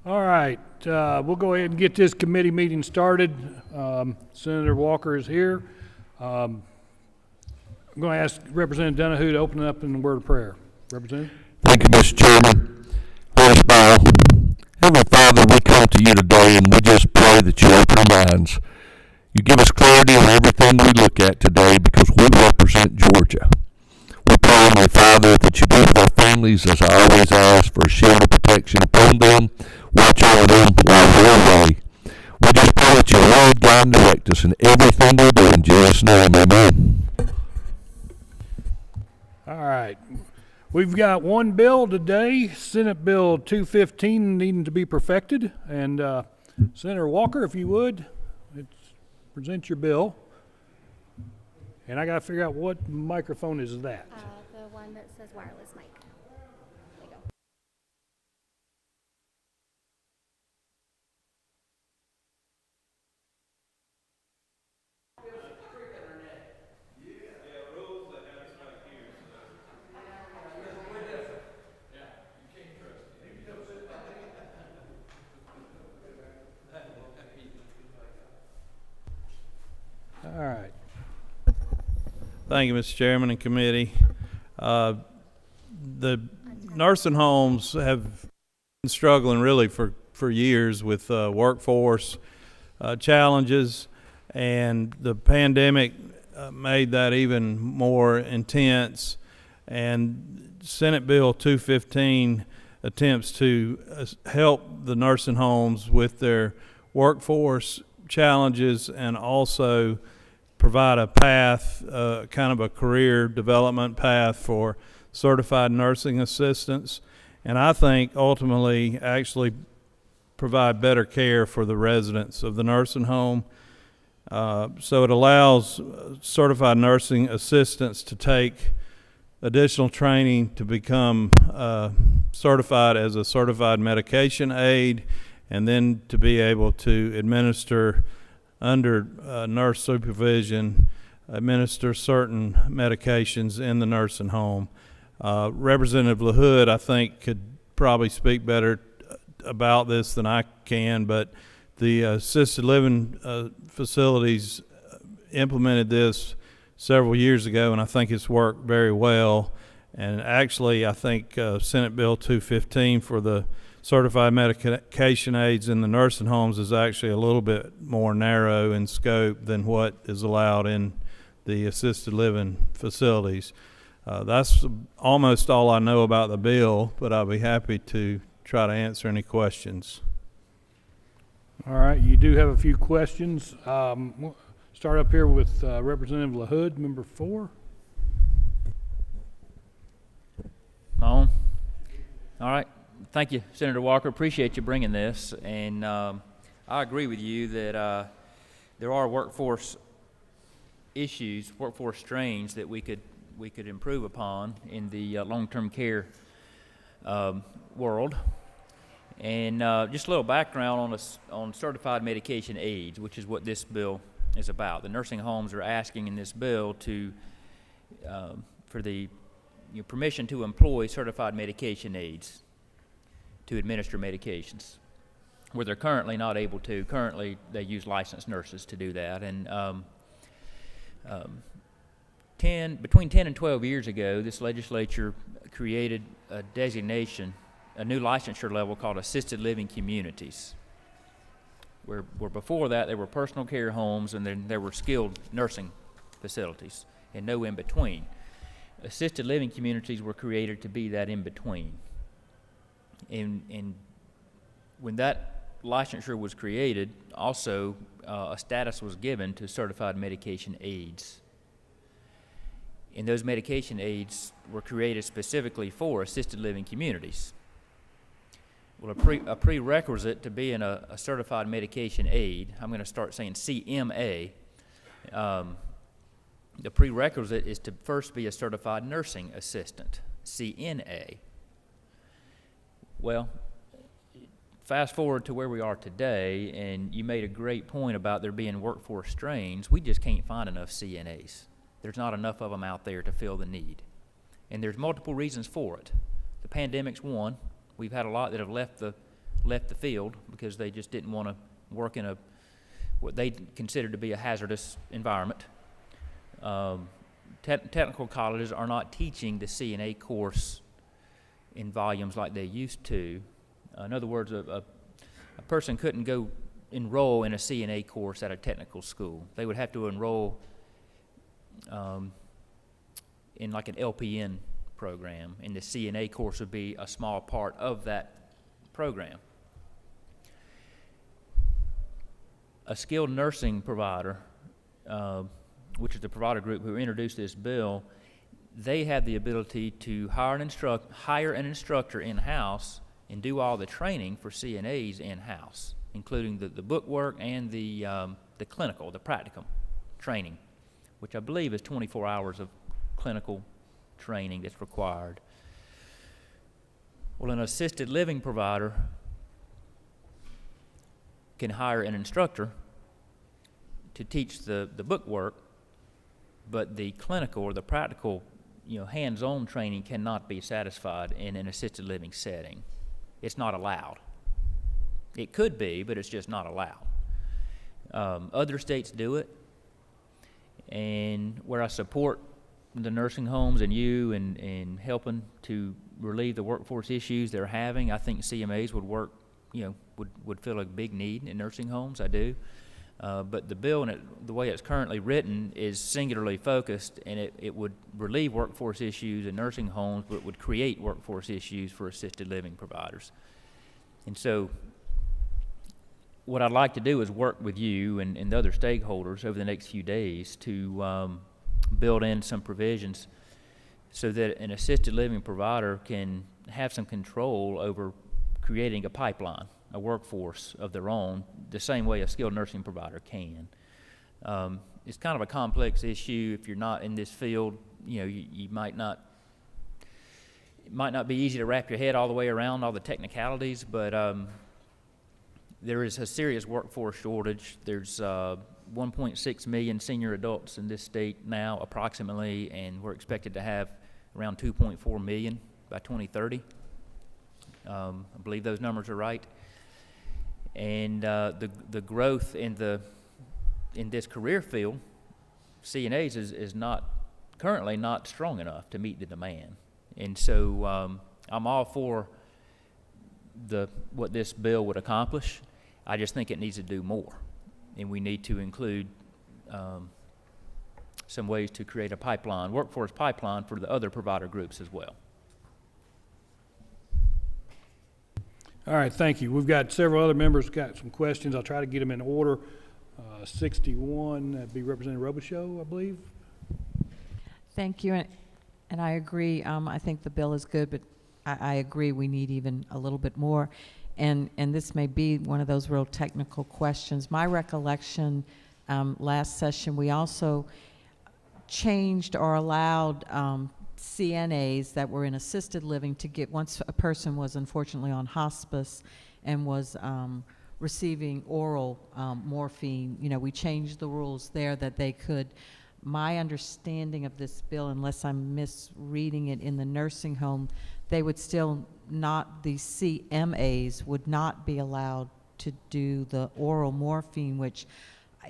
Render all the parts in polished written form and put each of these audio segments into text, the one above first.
All right, we'll go ahead and get this committee meeting started. Senator Walker is here. I'm going to ask Representative LaHood to open it up in a word of prayer. Representative? Thank you, Mr. Chairman. Let us bow. Heavenly Father, we come to you today and we just pray that you open our minds. You give us clarity on everything we look at today because we represent Georgia. We pray, Heavenly Father, that you be with our families as I always ask for a shield of protection upon them. Watch over them while we're away. We just pray that you lead, guide, and direct us in everything we do. In Jesus' name, amen. All right. We've got one bill today, Senate Bill 215, needing to be perfected. And Senator Walker, if you would, present your bill. And I got to figure out what microphone is that. The one that says wireless mic. There you go. All right. Thank you, Mr. Chairman and committee. The nursing homes have been struggling really for years with workforce challenges, and the pandemic made that even more intense. And Senate Bill 215 attempts to help the nursing homes with their workforce challenges and also provide a path, kind of a career development path for certified nursing assistants, and I think ultimately actually provide better care for the residents of the nursing home. So it allows certified nursing assistants to take additional training to become certified as a certified medication aide, and then to be able to administer under nurse supervision, administer certain medications in the nursing home. Representative LaHood, I think, could probably speak better about this than I can, but the assisted living facilities implemented this several years ago, and I think it's worked very well. And actually, I think Senate Bill 215 for the certified medication aides in the nursing homes is actually a little bit more narrow in scope than what is allowed in the assisted living facilities. That's almost all I know about the bill, but I'll be happy to try to answer any questions. All right, you do have a few questions. We'll start up here with Representative LaHood, member 4. On. All right. Thank you, Senator Walker. Appreciate you bringing this. And I agree with you that there are workforce issues, workforce strains that we could improve upon in the long-term care world. And just a little background on certified medication aides, which is what this bill is about. The nursing homes are asking in this bill to for the permission to employ certified medication aides to administer medications, where they're currently not able to. Currently, they use licensed nurses to do that. And between 10 and 12 years ago, this legislature created a designation, a new licensure level called assisted living communities, where before that there were personal care homes and then there were skilled nursing facilities and no in between. Assisted living communities were created to be that in between. And when that licensure was created, also a status was given to certified medication aides. And those medication aides were created specifically for assisted living communities. Well, a prerequisite to being a certified medication aide, I'm going to start saying CMA, the prerequisite is to first be a certified nursing assistant, CNA. Well, fast forward to where we are today, and you made a great point about there being workforce strains. We just can't find enough CNAs. There's not enough of them out there to fill the need. And there's multiple reasons for it. The pandemic's one. We've had a lot that have left the left the field because they just didn't want to work in what they considered to be a hazardous environment. Technical colleges are not teaching the CNA course in volumes like they used to. In other words, a person couldn't go enroll in a CNA course at a technical school. They would have to enroll in like an LPN program, and the CNA course would be a small part of that program. A skilled nursing provider, which is the provider group who introduced this bill, they have the ability to hire an instructor in-house and do all the training for CNAs in-house, including the book work and the clinical, the practicum training, which I believe is 24 hours of clinical training that's required. Well, an assisted living provider can hire an instructor to teach the book work, but the clinical or the practical, hands-on training cannot be satisfied in an assisted living setting. It's not allowed. It could be, but it's just not allowed. Other states do it, and where I support the nursing homes and you and helping to relieve the workforce issues they're having, I think CMAs would work, would fill a big need in nursing homes. I do. But the bill, the way it's currently written, is singularly focused, and it would relieve workforce issues in nursing homes, but it would create workforce issues for assisted living providers. And so what I'd like to do is work with you and the other stakeholders over the next few days to build in some provisions so that an assisted living provider can have some control over creating a pipeline, a workforce of their own, the same way a skilled nursing provider can. It's kind of a complex issue. If you're not in this field, you might not. It might not be easy to wrap your head all the way around all the technicalities, but there is a serious workforce shortage. There's 1.6 million senior adults in this state now, approximately, and we're expected to have around 2.4 million by 2030. I believe those numbers are right. And the growth in this career field, CNAs, is not currently not strong enough to meet the demand. And so I'm all for what this bill would accomplish. I just think it needs to do more, and we need to include some ways to create a workforce pipeline for the other provider groups as well. All right, thank you. We've got several other members got some questions. I'll try to get them in order. 61, that'd be Representative Robichaux, I believe. Thank you, and I agree. I think the bill is good, but I agree we need even a little bit more. And this may be one of those real technical questions. My recollection, last session, we also changed or allowed CNAs that were in assisted living to get, once a person was unfortunately on hospice and was receiving oral morphine, we changed the rules there that they could. My understanding of this bill, unless I'm misreading it, in the nursing home, they would still not, the CMAs would not be allowed to do the oral morphine, which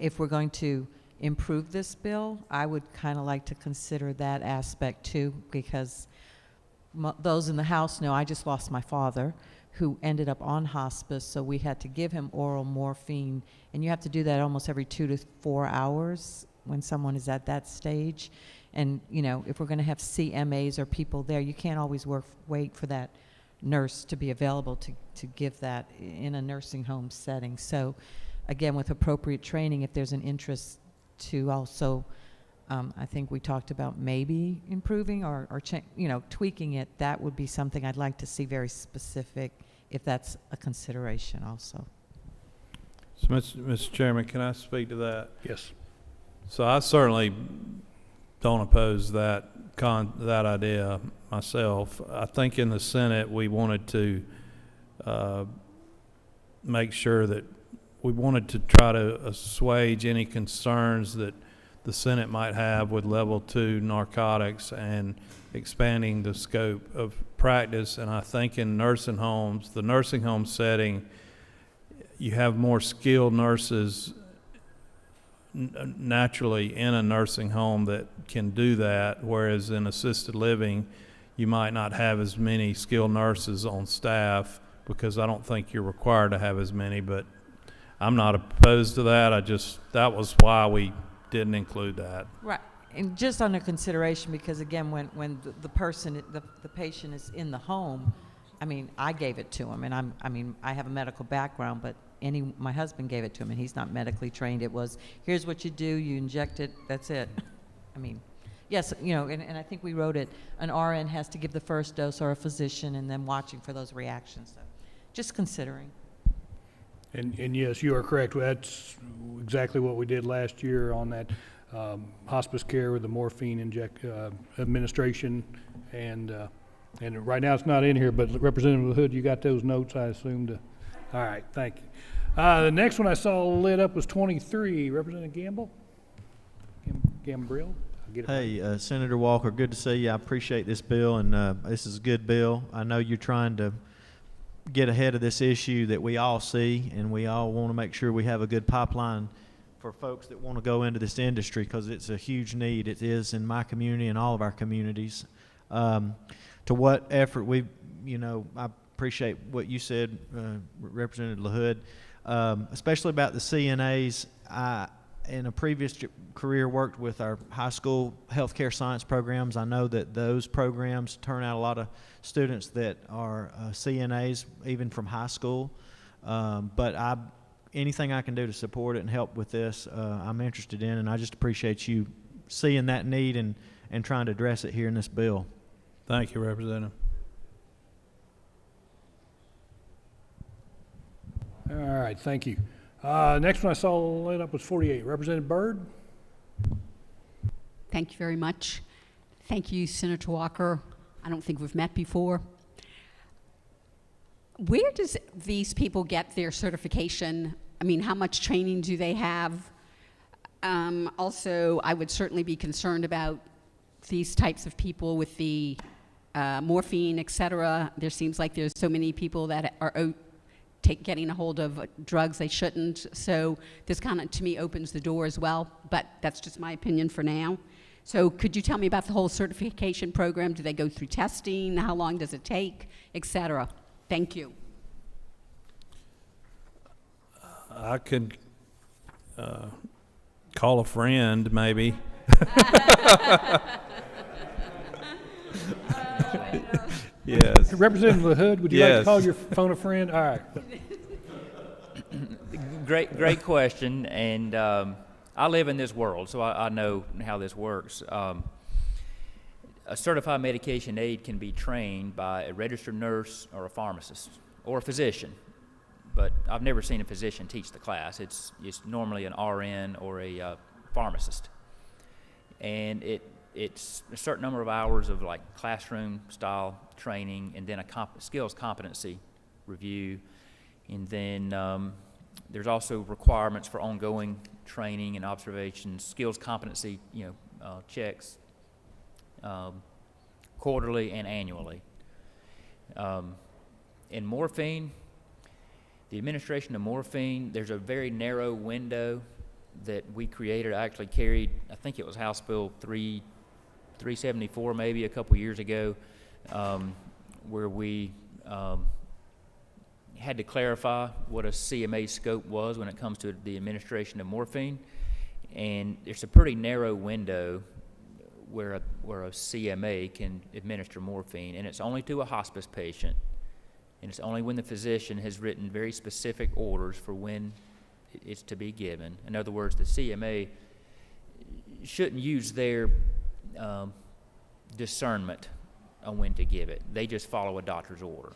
if we're going to improve this bill, I would kind of like to consider that aspect too, because those in the house know I just lost my father who ended up on hospice, so we had to give him oral morphine, and you have to do that almost every 2 to 4 hours when someone is at that stage. And if we're going to have CMAs or people there, you can't always wait for that nurse to be available to give that in a nursing home setting. So again, with appropriate training, if there's an interest to also, I think we talked about maybe improving or tweaking it, that would be something I'd like to see very specific, if that's a consideration also. So, Mr. Chairman, can I speak to that? Yes. So I certainly don't oppose that idea myself. I think in the Senate we wanted to make sure that we wanted to try to assuage any concerns that the Senate might have with level 2 narcotics and expanding the scope of practice. And I think in nursing homes, the nursing home setting, you have more skilled nurses naturally in a nursing home that can do that, whereas in assisted living, you might not have as many skilled nurses on staff, because I don't think you're required to have as many, but I'm not opposed to that. That was why we didn't include that. Right, and just under consideration, because again, when the person, the patient is in the home, I mean, I gave it to him, and I have a medical background, but my husband gave it to him, and he's not medically trained. It was, here's what you do, you inject it, that's it. I mean, yes, you know, and I think we wrote it, an RN has to give the first dose, or a physician, and then watching for those reactions. So just considering. And yes, you are correct. That's exactly what we did last year on that hospice care with the morphine administration. And right now it's not in here, but Representative LaHood, you got those notes, I assumed. All right, thank you. The next one I saw lit up was 23. Representative Gambill? Gambrill? Hey, Senator Walker, good to see you. I appreciate this bill, and this is a good bill. I know you're trying to get ahead of this issue that we all see, and we all want to make sure we have a good pipeline for folks that want to go into this industry, because it's a huge need. It is in my community and all of our communities. To what effort I appreciate what you said, Representative LaHood, especially about the CNAs. In a previous career, worked with our high school healthcare science programs. I know that those programs turn out a lot of students that are CNAs, even from high school. But anything I can do to support it and help with this, I'm interested in, and I just appreciate you seeing that need and trying to address it here in this bill. Thank you, Representative. All right, thank you. Next one I saw lit up was 48. Representative Byrd? Thank you very much. Thank you, Senator Walker. I don't think we've met before. Where does these people get their certification? I mean, how much training do they have? Also, I would certainly be concerned about these types of people with the morphine, et cetera. There seems like there's so many people that are getting a hold of drugs they shouldn't. So this kind of, to me, opens the door as well, but that's just my opinion for now. So could you tell me about the whole certification program? Do they go through testing? How long does it take, et cetera? Thank you. I could call a friend, maybe. Yes. Representative LaHood, would you like to call your phone a friend? All right. Great question, and I live in this world, so I know how this works. A certified medication aide can be trained by a registered nurse or a pharmacist or a physician, but I've never seen a physician teach the class. It's normally an RN or a pharmacist, and it's a certain number of hours of like classroom style training, and then a skills competency review, and then there's also requirements for ongoing training and observations, skills competency checks quarterly and annually. In morphine, the administration of morphine, there's a very narrow window that we created. I actually carried, I think it was House Bill 374 maybe a couple years ago, where we had to clarify what a CMA scope was when it comes to the administration of morphine. And there's a pretty narrow window where a CMA can administer morphine, and it's only to a hospice patient, and it's only when the physician has written very specific orders for when it's to be given. In other words, the CMA shouldn't use their discernment on when to give it. They just follow a doctor's order.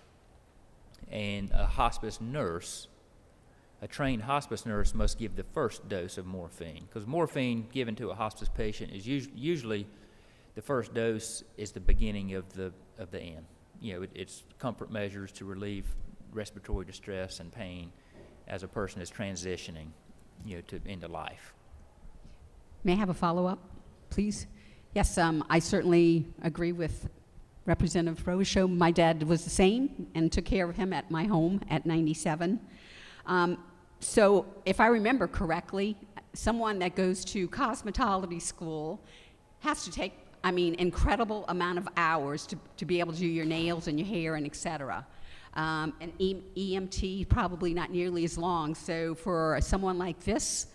And a hospice nurse, a trained hospice nurse, must give the first dose of morphine, because morphine given to a hospice patient is usually the first dose is the beginning of the end. It's comfort measures to relieve respiratory distress and pain as a person is transitioning, into life. May I have a follow-up, please? Yes, I certainly agree with Representative Robichaux. My dad was the same and took care of him at my home at 97. So if I remember correctly, someone that goes to cosmetology school has to take, incredible amount of hours to be able to do your nails and your hair and et cetera. And EMT probably not nearly as long. So for someone like this,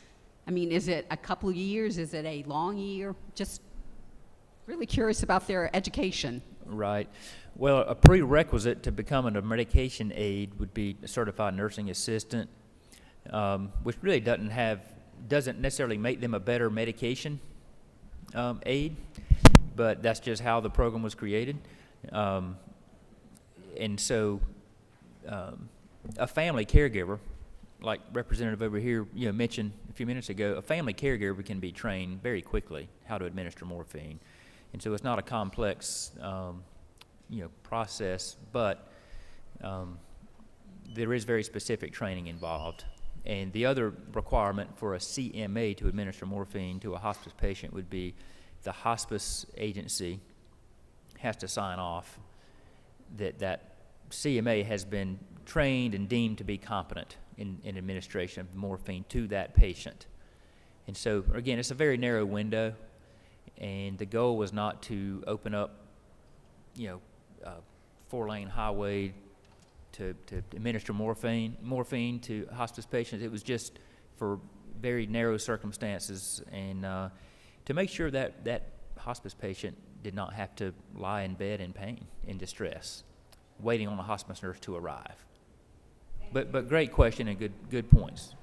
is it a couple of years? Is it a long year? Just really curious about their education. Right. Well, a prerequisite to becoming a medication aide would be a certified nursing assistant, which really doesn't necessarily make them a better medication aide, but that's just how the program was created. And so a family caregiver, like Representative over here mentioned a few minutes ago, a family caregiver can be trained very quickly how to administer morphine. And so it's not a complex process, but there is very specific training involved. And the other requirement for a CMA to administer morphine to a hospice patient would be the hospice agency has to sign off that CMA has been trained and deemed to be competent in administration of morphine to that patient. And so, again, it's a very narrow window, and the goal was not to open up, a 4-lane highway to administer morphine to hospice patients. It was just for very narrow circumstances, and to make sure that hospice patient did not have to lie in bed in pain, in distress, waiting on a hospice nurse to arrive. But great question and good points.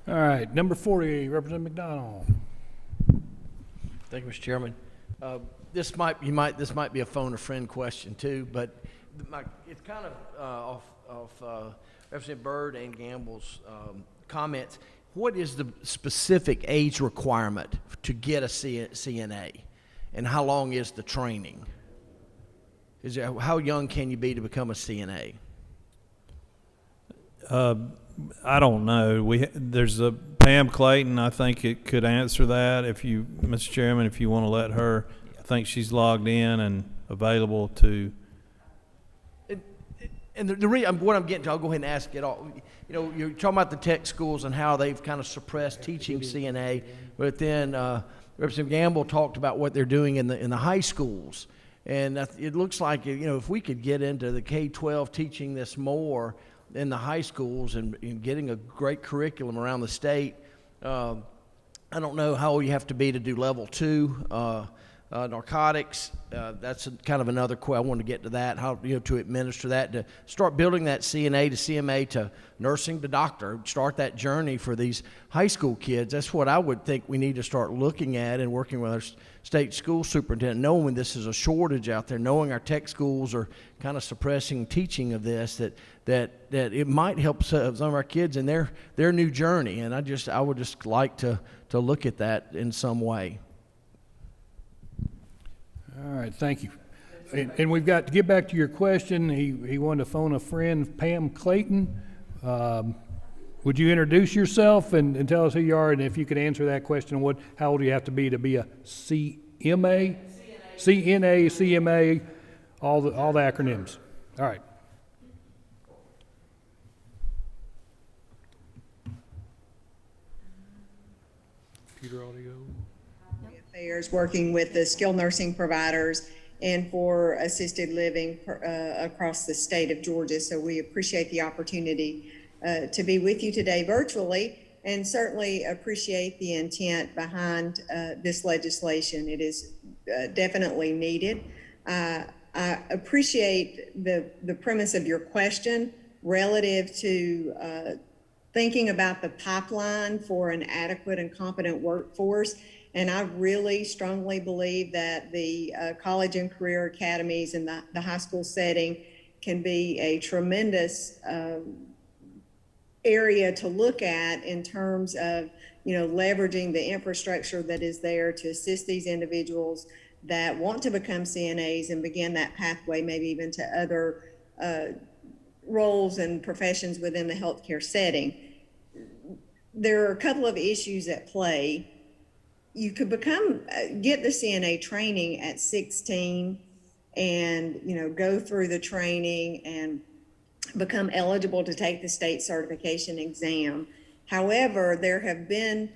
All right, number 40, Representative McDonald. Thank you, Mr. Chairman. This might be a phone a friend question too, but it's kind of off Representative Byrd and Gambill's comments. What is the specific age requirement to get a CNA, and how long is the training? How young can you be to become a CNA? I don't know. There's a Pam Clayton. I think it could answer that if you, Mr. Chairman, if you want to let her. I think she's logged in and available to. And what I'm getting to, I'll go ahead and ask it all. You're talking about the tech schools and how they've kind of suppressed teaching CNA, but then Representative Gambill talked about what they're doing in the high schools, and it looks like if we could get into the K-12 teaching this more in the high schools and getting a great curriculum around the state. I don't know how old you have to be to do level 2 narcotics. That's kind of another question. I want to get to that, how to administer that, to start building that CNA to CMA to nursing to doctor, start that journey for these high school kids. That's what I would think we need to start looking at and working with our state school superintendent, knowing this is a shortage out there, knowing our tech schools are kind of suppressing teaching of this, that it might help some of our kids in their new journey. And I would just like to look at that in some way. All right, thank you. And we've got to get back to your question. He wanted to phone a friend, Pam Clayton. Would you introduce yourself and tell us who you are, and if you could answer that question, how old do you have to be a CMA? CNA, CMA, all the acronyms. All right. Computer audio. Affairs, working with the skilled nursing providers and for assisted living across the state of Georgia. So we appreciate the opportunity to be with you today virtually, and certainly appreciate the intent behind this legislation. It is definitely needed. I appreciate the premise of your question relative to thinking about the pipeline for an adequate and competent workforce. And I really strongly believe that the college and career academies in the high school setting can be a tremendous area to look at in terms of, leveraging the infrastructure that is there to assist these individuals that want to become CNAs and begin that pathway, maybe even to other roles and professions within the healthcare setting. There are a couple of issues at play you could get the CNA training at 16 and, go through the training and become eligible to take the state certification exam. However, there have been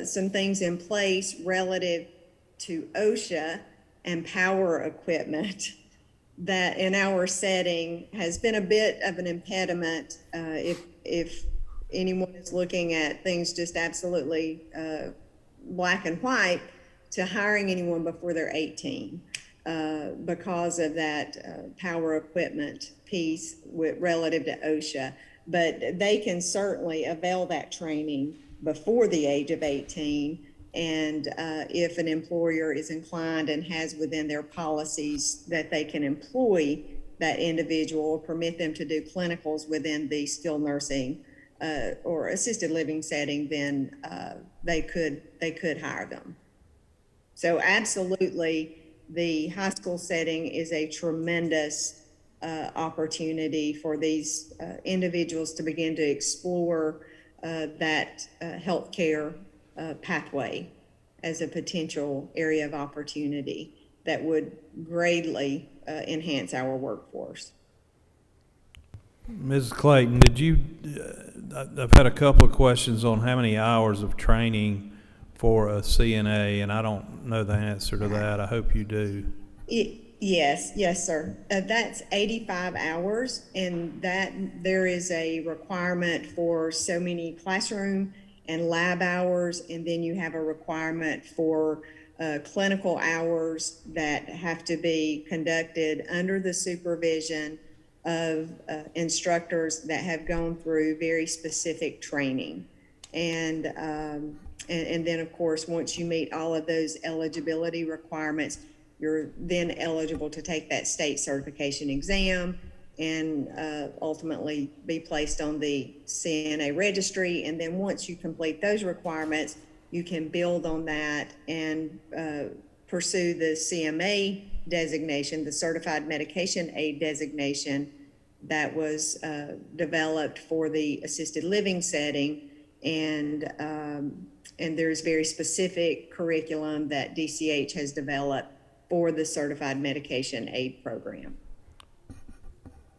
some things in place relative to OSHA and power equipment that in our setting has been a bit of an impediment if anyone is looking at things just absolutely black and white, to hiring anyone before they're 18 because of that power equipment piece relative to OSHA. But they can certainly avail that training before the age of 18. And if an employer is inclined and has within their policies that they can employ that individual or permit them to do clinicals within the skilled nursing or assisted living setting, then they could hire them. So absolutely, the high school setting is a tremendous opportunity for these individuals to begin to explore that healthcare pathway as a potential area of opportunity that would greatly enhance our workforce. Mrs. Clayton, I've had a couple of questions on how many hours of training for a CNA, and I don't know the answer to that. I hope you do. Yes, sir. That's 85 hours, and that there is a requirement for so many classroom and lab hours, and then you have a requirement for clinical hours that have to be conducted under the supervision of instructors that have gone through very specific training. And then, of course, once you meet all of those eligibility requirements, you're then eligible to take that state certification exam and ultimately be placed on the CNA registry. And then once you complete those requirements, you can build on that and pursue the CMA designation, the Certified Medication Aid designation that was developed for the assisted living setting. And there's very specific curriculum that DCH has developed for the Certified Medication Aid program.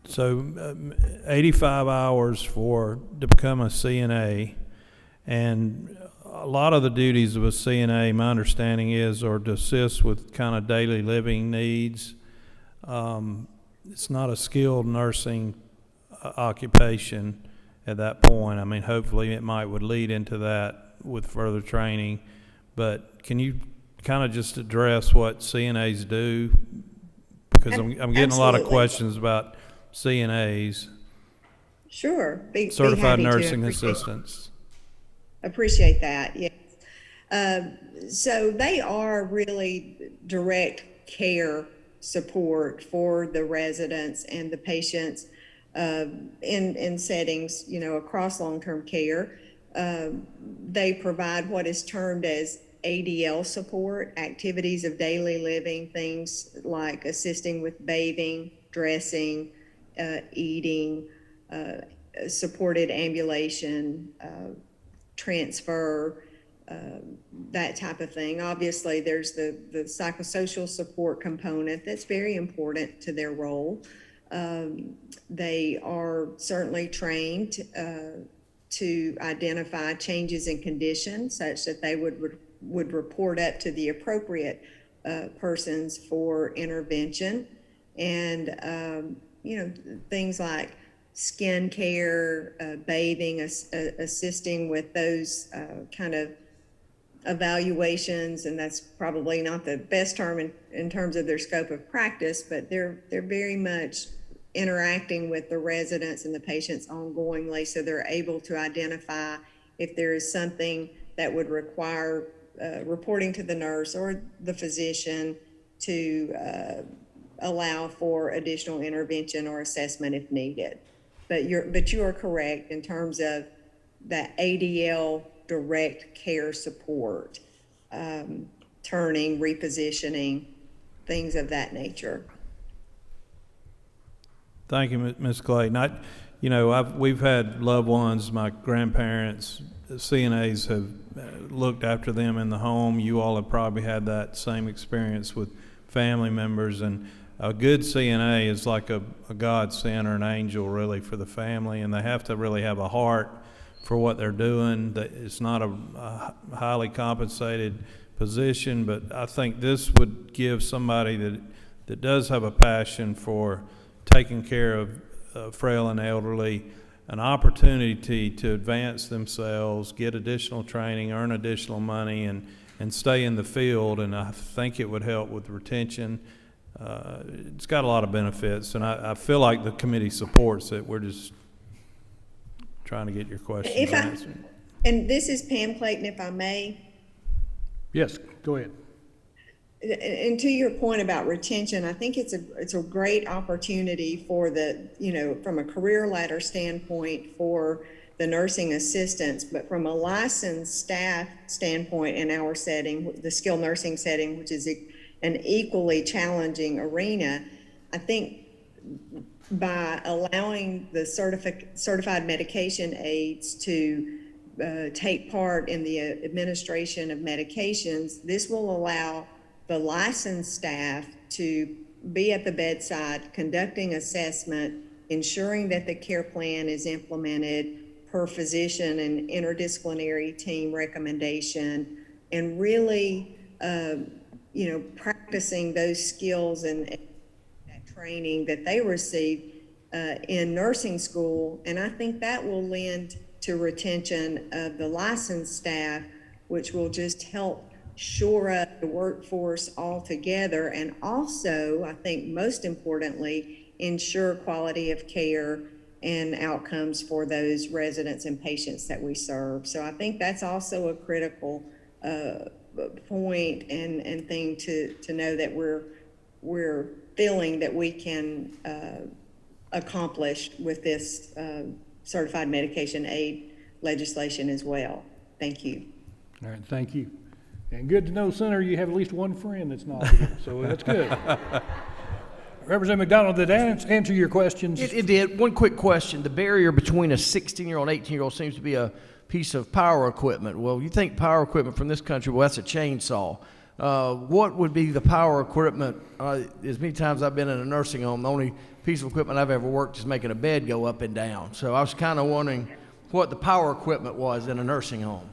So 85 hours to become a CNA, and a lot of the duties of a CNA, my understanding are to assist with kind of daily living needs. It's not a skilled nursing occupation at that point. I mean, hopefully it would lead into that with further training, but can you kind of just address what CNAs do? Because I'm getting a lot of questions about CNAs. Sure. Certified Nursing Assistants. Appreciate that, yes. So they are really direct care support for the residents and the patients in settings, across long-term care. They provide what is termed as ADL support, activities of daily living, things like assisting with bathing, dressing, eating, supported ambulation, transfer, that type of thing. Obviously, there's the psychosocial support component that's very important to their role. They are certainly trained to identify changes in conditions such that they would report up to the appropriate persons for intervention. And, things like skin care, bathing, assisting with those kind of evaluations. And that's probably not the best term in terms of their scope of practice, but they're very much interacting with the residents and the patients ongoingly, so they're able to identify if there is something that would require reporting to the nurse or the physician to allow for additional intervention or assessment if needed. But you are correct in terms of that ADL direct care support, turning, repositioning, things of that nature. Thank you, Ms. Clayton. you know, we've had loved ones, my grandparents, CNAs have looked after them in the home. You all have probably had that same experience with family members, and a good CNA is like a godsend or an angel really for the family, and they have to really have a heart for what they're doing. It's not a highly compensated position, but I think this would give somebody that does have a passion for taking care of frail and elderly an opportunity to advance themselves, get additional training, earn additional money, and stay in the field. And I think it would help with retention. It's got a lot of benefits, and I feel like the committee supports it. We're just trying to get your questions answered. And this is Pam Clayton, if I may. Yes, go ahead. And to your point about retention, I think it's a great opportunity for the, you know, from a career ladder standpoint for the nursing assistants, but from a licensed staff standpoint in our setting, the skilled nursing setting, which is an equally challenging arena, I think by allowing the certified medication aides to take part in the administration of medications, this will allow the licensed staff to be at the bedside, conducting assessment, ensuring that the care plan is implemented per physician and interdisciplinary team recommendation, and really, you know, practicing those skills and that training that they receive in nursing school. And I think that will lend to retention of the licensed staff, which will just help shore up the workforce altogether, and also, I think most importantly, ensure quality of care and outcomes for those residents and patients that we serve. So I think that's also a critical point and thing to know that we're feeling that we can accomplish with this certified medication aid legislation as well. Thank you. All right, thank you. And good to know, Senator, you have at least one friend that's not here, so that's good. Representative McDonald, did that answer your questions? It did. One quick question. The barrier between a 16-year-old and 18-year-old seems to be a piece of power equipment. Well, you think power equipment from this country, well, that's a chainsaw. What would be the power equipment? As many times I've been in a nursing home, the only piece of equipment I've ever worked is making a bed go up and down. So I was kind of wondering what the power equipment was in a nursing home.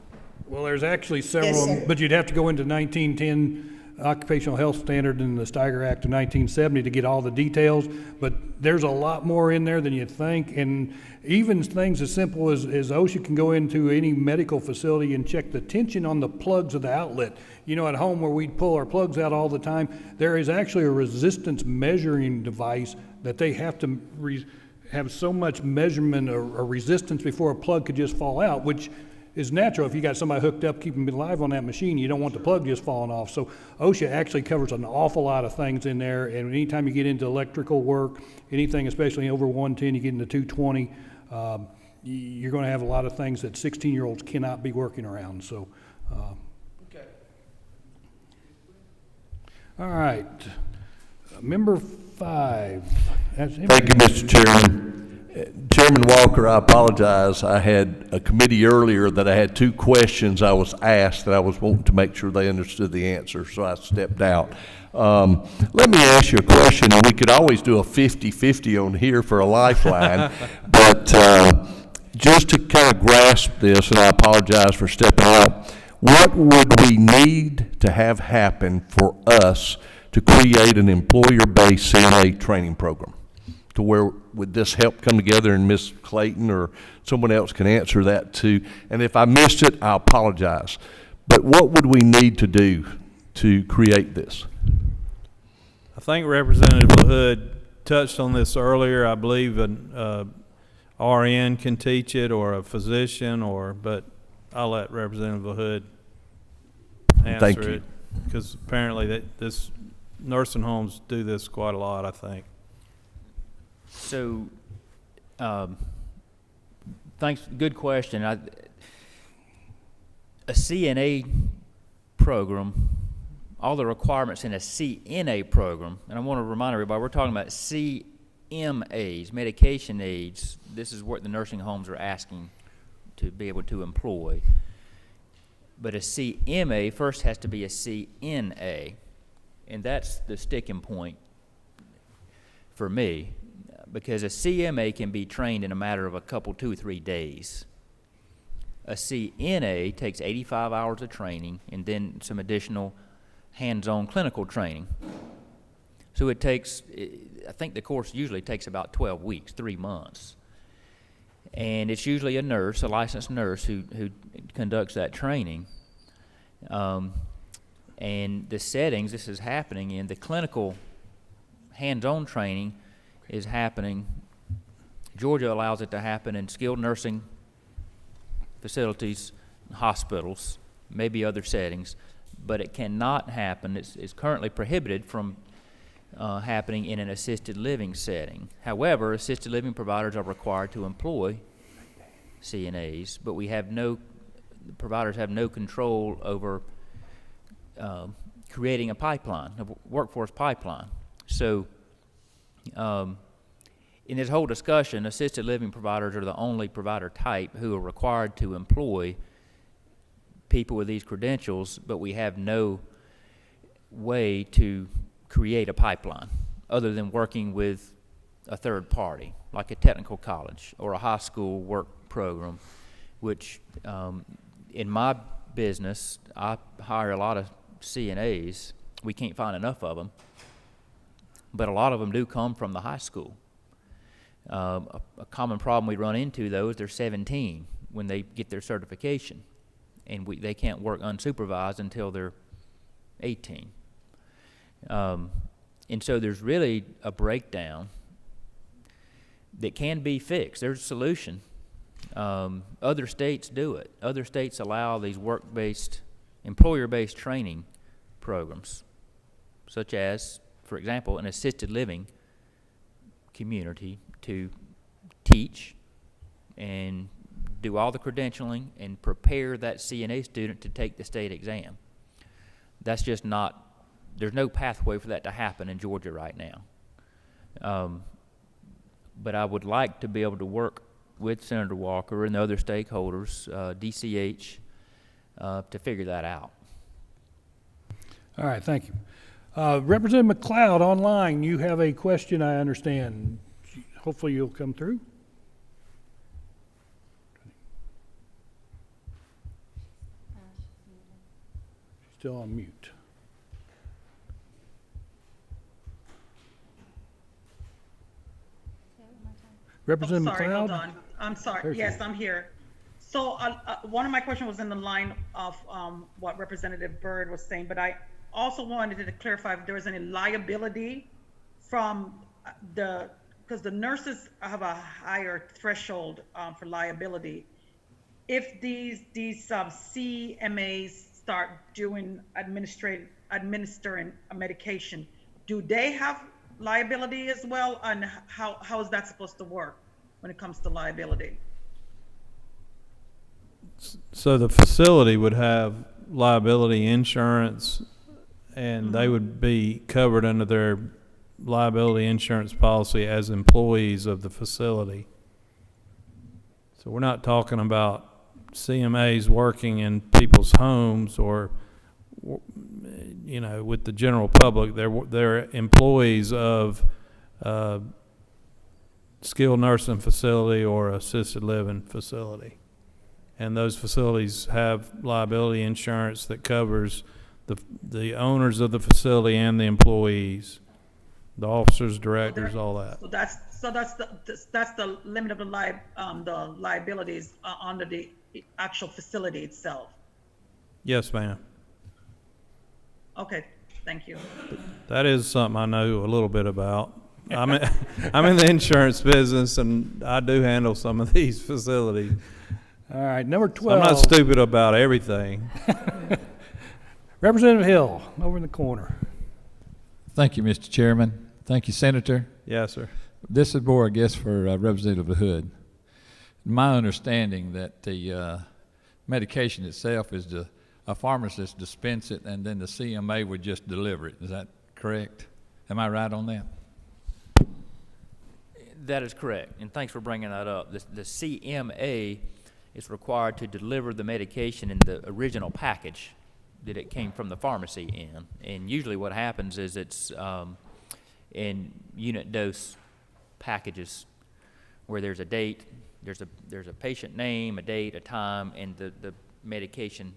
Well, there's actually several, Yes, sir. but you'd have to go into 1910 Occupational Health Standard and the Steiger Act of 1970 to get all the details, but there's a lot more in there than you think, and even things as simple as OSHA can go into any medical facility and check the tension on the plugs of the outlet. You know, at home where we pull our plugs out all the time, there is actually a resistance measuring device that they have to have so much measurement or resistance before a plug could just fall out, which is natural. If you got somebody hooked up, keeping them alive on that machine, you don't want the plug just falling off. So OSHA actually covers an awful lot of things in there, and anytime you get into electrical work, anything especially over 110, you get into 220, you're going to have a lot of things that 16-year-olds cannot be working around. So, Okay. all right, member 5. Thank you, Mr. Chairman. Chairman Walker, I apologize. I had a committee earlier that I had 2 questions I was asked that I was wanting to make sure they understood the answer, so I stepped out. Let me ask you a question, and we could always do a 50-50 on here for a lifeline, but just to kind of grasp this, and I apologize for stepping out, what would we need to have happen for us to create an employer-based CNA training program? To where would this help come together, and Ms. Clayton or someone else can answer that too. And if I missed it, I apologize. But what would we need to do to create this? I think Representative LaHood touched on this earlier. I believe an RN can teach it, or a physician, but I'll let Representative LaHood answer it, because apparently this nursing homes do this quite a lot, I think. So, thanks. Good question. A CNA program, all the requirements in a CNA program, and I want to remind everybody, we're talking about CNA CMAs, medication aids. This is what the nursing homes are asking to be able to employ. But a CMA first has to be a CNA, and that's the sticking point for me, because a CMA can be trained in a matter of a couple, 2 or 3 days. A CNA takes 85 hours of training and then some additional hands-on clinical training. So it takes, I think the course usually takes about 12 weeks, 3 months. And it's usually a nurse, a licensed nurse, who conducts that training. And the settings this is happening in, the clinical hands-on training is happening. Georgia allows it to happen in skilled nursing facilities, hospitals, maybe other settings, but it cannot happen. It's currently prohibited from happening in an assisted living setting. However, assisted living providers are required to employ CNAs, but the providers have no control over creating a pipeline, a workforce pipeline. So in this whole discussion, assisted living providers are the only provider type who are required to employ people with these credentials, but we have no way to create a pipeline other than working with a third party, like a technical college or a high school work program, which in my business, I hire a lot of CNAs. We can't find enough of them, but a lot of them do come from the high school. A common problem we run into, though, is they're 17 when they get their certification, and they can't work unsupervised until they're 18. And so there's really a breakdown that can be fixed. There's a solution. Other states do it. Other states allow these work-based, employer-based training programs, such as, for example, an assisted living community, to teach and do all the credentialing and prepare that CNA student to take the state exam. That's just not, there's no pathway for that to happen in Georgia right now. But I would like to be able to work with Senator Walker and the other stakeholders, DCH, to figure that out. All right, thank you. Representative McLeod, online, you have a question, I understand. Hopefully you'll come through. Still on mute. Representative Sorry, McLeod? hold on. I'm sorry. There she Yes, is. I'm here. So one of my questions was in the line of what Representative Byrd was saying, but I also wanted to clarify if there was any liability from because the nurses have a higher threshold for liability. If these CMAs start administering a medication, do they have liability as well? And how is that supposed to work when it comes to liability? So the facility would have liability insurance, and they would be covered under their liability insurance policy as employees of the facility. So we're not talking about CMAs working in people's homes or, you know, with the general public. They're employees of a skilled nursing facility or assisted living facility. And those facilities have liability insurance that covers the owners of the facility and the employees, the officers, directors, all that. So that's the limit of the liabilities under the actual facility itself. Yes, ma'am. Okay, thank you. That is something I know a little bit about. I'm in the insurance business, and I do handle some of these facilities. All right, number So 12. I'm not stupid about everything. Representative Hill, over in the corner. Thank you, Mr. Chairman. Thank you, Senator. Yes, sir. This is more, I guess, for Representative LaHood. My understanding that the medication itself is a pharmacist dispense it, and then the CMA would just deliver it. Is that correct? Am I right on that? That is correct, and thanks for bringing that up. The CMA is required to deliver the medication in the original package that it came from the pharmacy in. And usually what happens is it's in unit dose packages where there's a date, there's a patient name, a date, a time, and the medication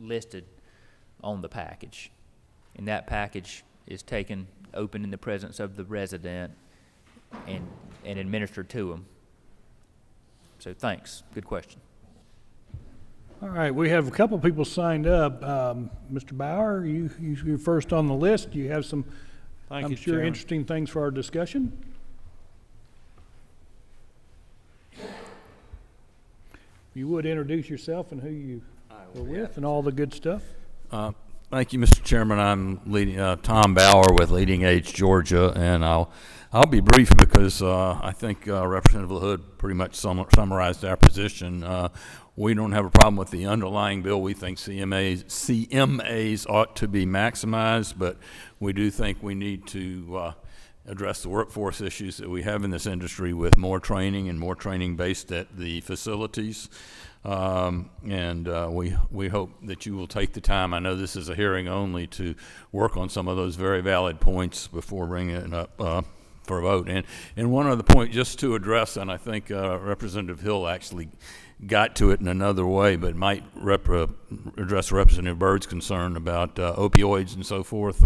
listed on the package. And that package is taken, open in the presence of the resident, and administered to them. So thanks, good question. All right, we have a couple people signed up. Mr. Bauer, you're first on the list. You have some, Thank I'm you, sure, Chairman. interesting things for our discussion. If you would introduce yourself and who you are with and all the good stuff. Thank you, Mr. Chairman. I'm Tom Bauer with Leading Age Georgia, and I'll be brief because I think Representative LaHood pretty much summarized our position. We don't have a problem with the underlying bill. We think CMAs ought to be maximized, but we do think we need to address the workforce issues that we have in this industry with more training and more training based at the facilities. We hope that you will take the time. I know this is a hearing only, to work on some of those very valid points before bringing it up for a vote. And one other point just to address, and I think Representative Hill actually got to it in another way, but might address Representative Byrd's concern about opioids and so forth.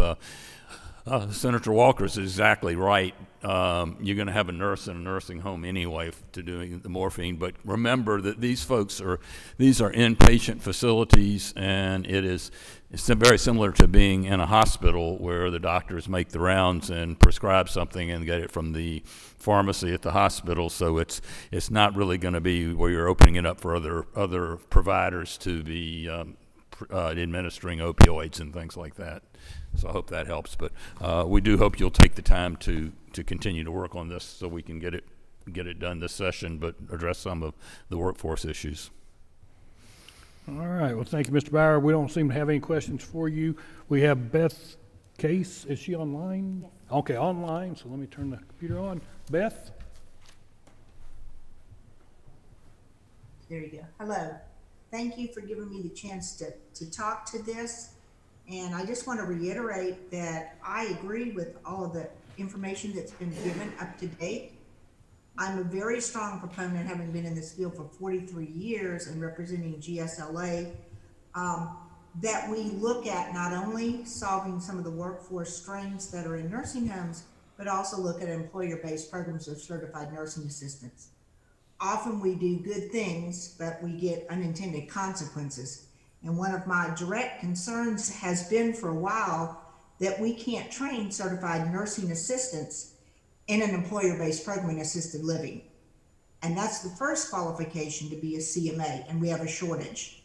Senator Walker is exactly right. You're going to have a nurse in a nursing home anyway to doing the morphine, but remember that these are inpatient facilities, and it's very similar to being in a hospital where the doctors make the rounds and prescribe something and get it from the pharmacy at the hospital. So it's not really going to be where you're opening it up for other providers to be administering opioids and things like that. So I hope that helps, but we do hope you'll take the time to continue to work on this so we can get it done this session, but address some of the workforce issues. All right, well, thank you, Mr. Bauer. We don't seem to have any questions for you. We have Beth Case. Is she online? Yes. Okay, online, so let me turn the computer on. Beth? There you go. Hello. Thank you for giving me the chance to talk to this. And I just want to reiterate that I agree with all of the information that's been given up to date. I'm a very strong proponent, having been in this field for 43 years and representing GSLA, that we look at not only solving some of the workforce strains that are in nursing homes, but also look at employer-based programs of certified nursing assistants. Often we do good things, but we get unintended consequences. And one of my direct concerns has been for a while that we can't train certified nursing assistants in an employer-based program in assisted living. And that's the first qualification to be a CMA, and we have a shortage.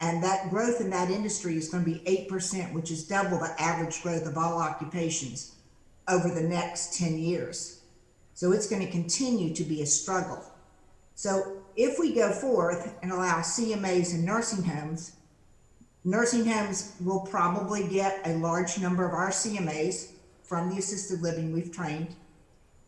And that growth in that industry is going to be 8%, which is double the average growth of all occupations over the next 10 years. So it's going to continue to be a struggle. So if we go forth and allow CMAs in nursing homes will probably get a large number of our CMAs from the assisted living we've trained.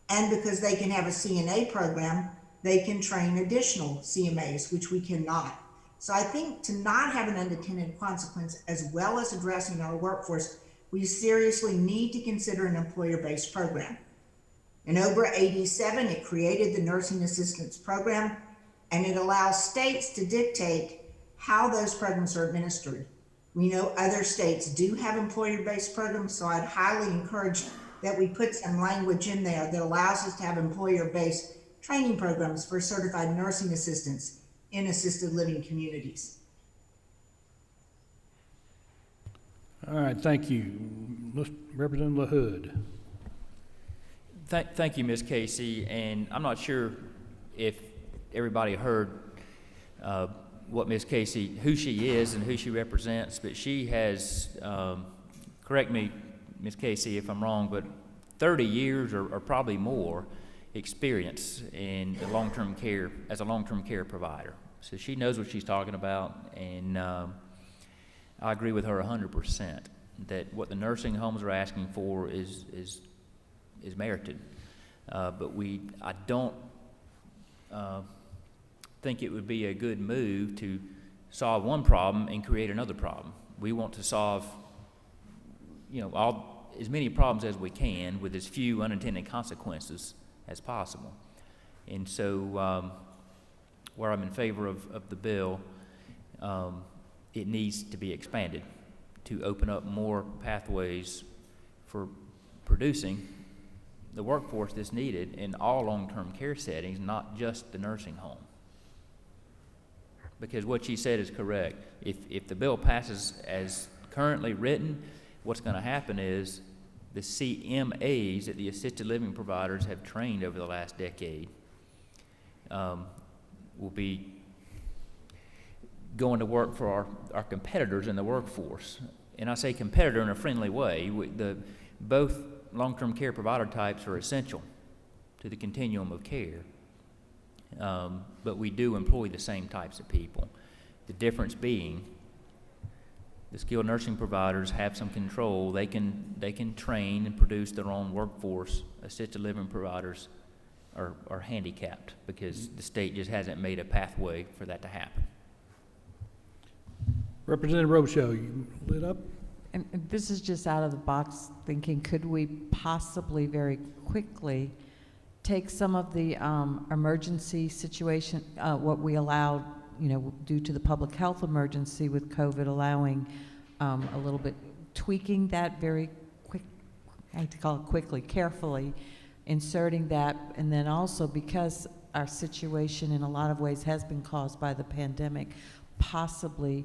And because they can have a CNA program, they can train additional CMAs, which we cannot. So I think to not have an unintended consequence, as well as addressing our workforce, we seriously need to consider an employer-based program. In OBRA 87, it created the Nursing Assistance Program, and it allows states to dictate how those programs are administered. We know other states do have employer-based programs, so I'd highly encourage that we put some language in there that allows us to have employer-based training programs for certified nursing assistants in assisted living communities. All right, thank you. Representative LaHood. Thank you, Ms. Casey, and I'm not sure if everybody heard what Ms. Casey, who she is and who she represents, but she has, correct me, Ms. Casey, if I'm wrong, but 30 years or probably more experience in the long-term care, as a long-term care provider. So she knows what she's talking about, and I agree with her 100% that what the nursing homes are asking for is merited. But I don't think it would be a good move to solve one problem and create another problem. We want to solve, as many problems as we can with as few unintended consequences as possible. And so, where I'm in favor of the bill, it needs to be expanded to open up more pathways for producing the workforce that's needed in all long-term care settings, not just the nursing home. Because what she said is correct. If the bill passes as currently written, what's going to happen is the CMAs that the assisted living providers have trained over the last decade will be going to work for our competitors in the workforce. And I say competitor in a friendly way. Both long-term care provider types are essential to the continuum of care. But we do employ the same types of people. The difference being the skilled nursing providers have some control. They can train and produce their own workforce. Assisted living providers are handicapped because the state just hasn't made a pathway for that to happen. Representative Robichaux, you lit up? And this is just out of the box thinking, could we possibly very quickly take some of the emergency situation, what we allowed, due to the public health emergency with COVID, allowing a little bit, tweaking that very quick, I hate to call it quickly, carefully, inserting that, and then also because our situation in a lot of ways has been caused by the pandemic, possibly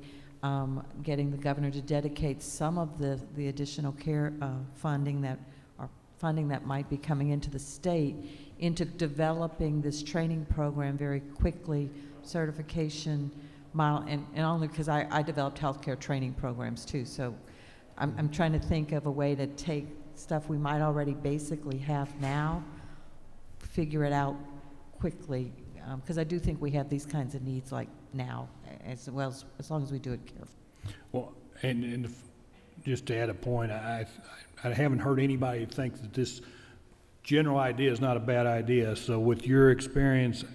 getting the governor to dedicate some of the additional care funding that might be coming into the state into developing this training program very quickly, certification model, and only because I developed healthcare training programs too, so I'm trying to think of a way to take stuff we might already basically have now, figure it out quickly, because I do think we have these kinds of needs like now, as long as we do it carefully. Well, and just to add a point, I haven't heard anybody think that this general idea is not a bad idea. So with your experience,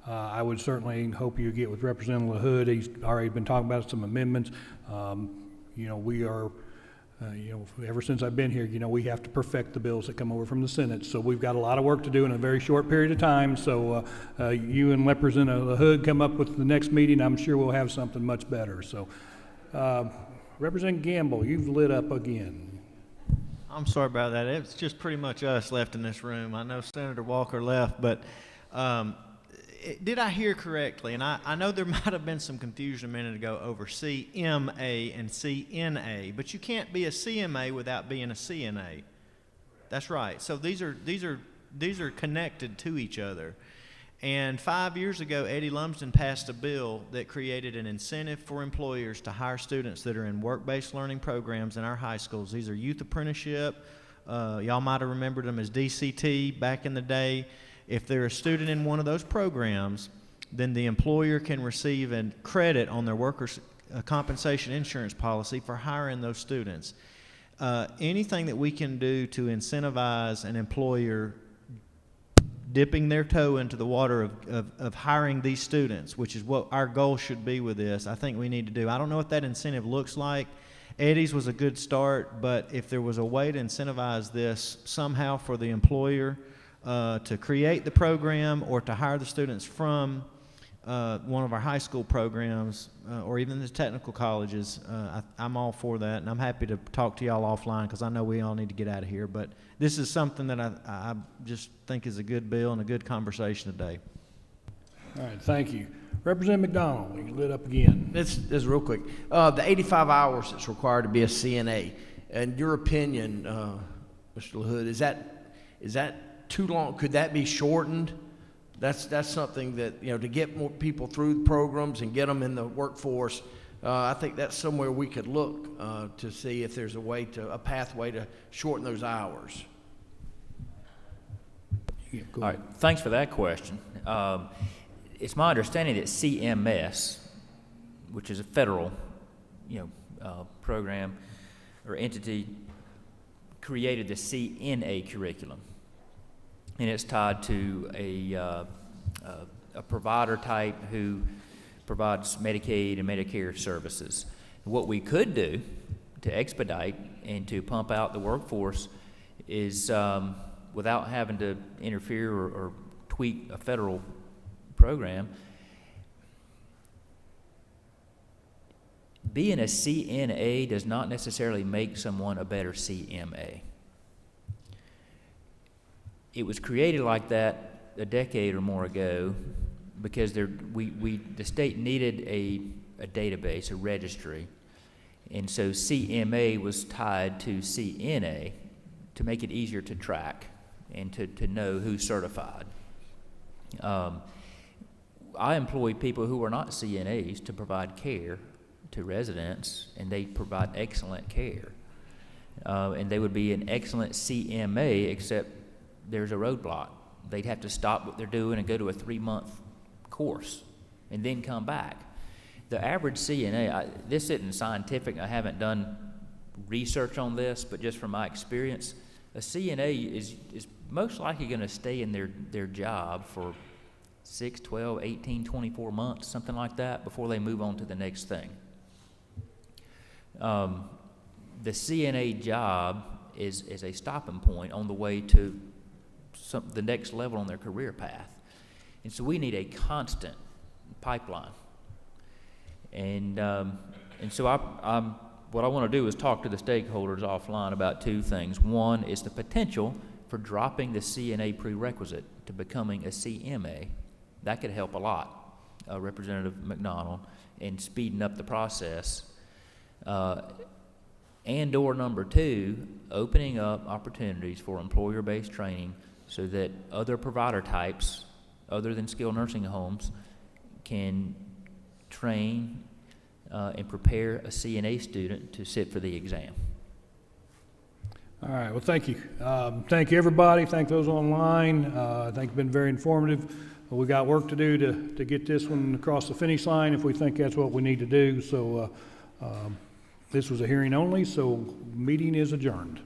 I would certainly hope you get with Representative LaHood. He's already been talking about some amendments. We are, ever since I've been here, we have to perfect the bills that come over from the Senate. So we've got a lot of work to do in a very short period of time. So you and Representative LaHood come up with the next meeting. I'm sure we'll have something much better. So Representative Gambill, you've lit up again. I'm sorry about that. It's just pretty much us left in this room. I know Senator Walker left, but did I hear correctly? And I know there might have been some confusion a minute ago over CMA and CNA, but you can't be a CMA without being a CNA. That's right. So these are connected to each other. And 5 years ago, Eddie Lumsden passed a bill that created an incentive for employers to hire students that are in work-based learning programs in our high schools. These are youth apprenticeship. Y'all might have remembered them as DCT back in the day. If they're a student in one of those programs, then the employer can receive a credit on their workers' compensation insurance policy for hiring those students. Anything that we can do to incentivize an employer dipping their toe into the water of hiring these students, which is what our goal should be with this, I think we need to do. I don't know what that incentive looks like. Eddie's was a good start, but if there was a way to incentivize this somehow for the employer to create the program or to hire the students from one of our high school programs or even the technical colleges, I'm all for that, and I'm happy to talk to y'all offline because I know we all need to get out of here. But this is something that I just think is a good bill and a good conversation today. All right, thank you. Representative McDonald, you lit up again. This is real quick. The 85 hours that's required to be a CNA, in your opinion, Mr. LaHood, is that too long? Could that be shortened? That's something that, to get more people through the programs and get them in the workforce, I think that's somewhere we could look to see if there's a pathway to shorten those hours. Yeah, all right, thanks for that question. It's my understanding that CMS, which is a federal, program or entity, created the CNA curriculum. and it's tied to a provider type who provides Medicaid and Medicare services. What we could do to expedite and to pump out the workforce is, without having to interfere or tweak a federal program, being a CNA does not necessarily make someone a better CMA. It was created like that a decade or more ago because the state needed a database, a registry, and so CMA was tied to CNA to make it easier to track and to know who's certified. I employ people who are not CNAs to provide care to residents, and they provide excellent care. And they would be an excellent CMA, except there's a roadblock. They'd have to stop what they're doing and go to a 3-month course and then come back. The average CNA, this isn't scientific, I haven't done research on this, but just from my experience, a CNA is most likely going to stay in their job for 6, 12, 18, 24 months, something like that, before they move on to the next thing. The CNA job is a stopping point on the way to the next level on their career path. And so we need a constant pipeline. And so what I want to do is talk to the stakeholders offline about 2 things. One is the potential for dropping the CNA prerequisite to becoming a CMA. That could help a lot, Representative McDonald, in speeding up the process. And or number 2, opening up opportunities for employer-based training so that other provider types, other than skilled nursing homes, can train and prepare a CNA student to sit for the exam. All right, well, thank you. Thank you, everybody. Thank those online. I think it's been very informative. We got work to do to get this one across the finish line if we think that's what we need to do. So this was a hearing only, so meeting is adjourned.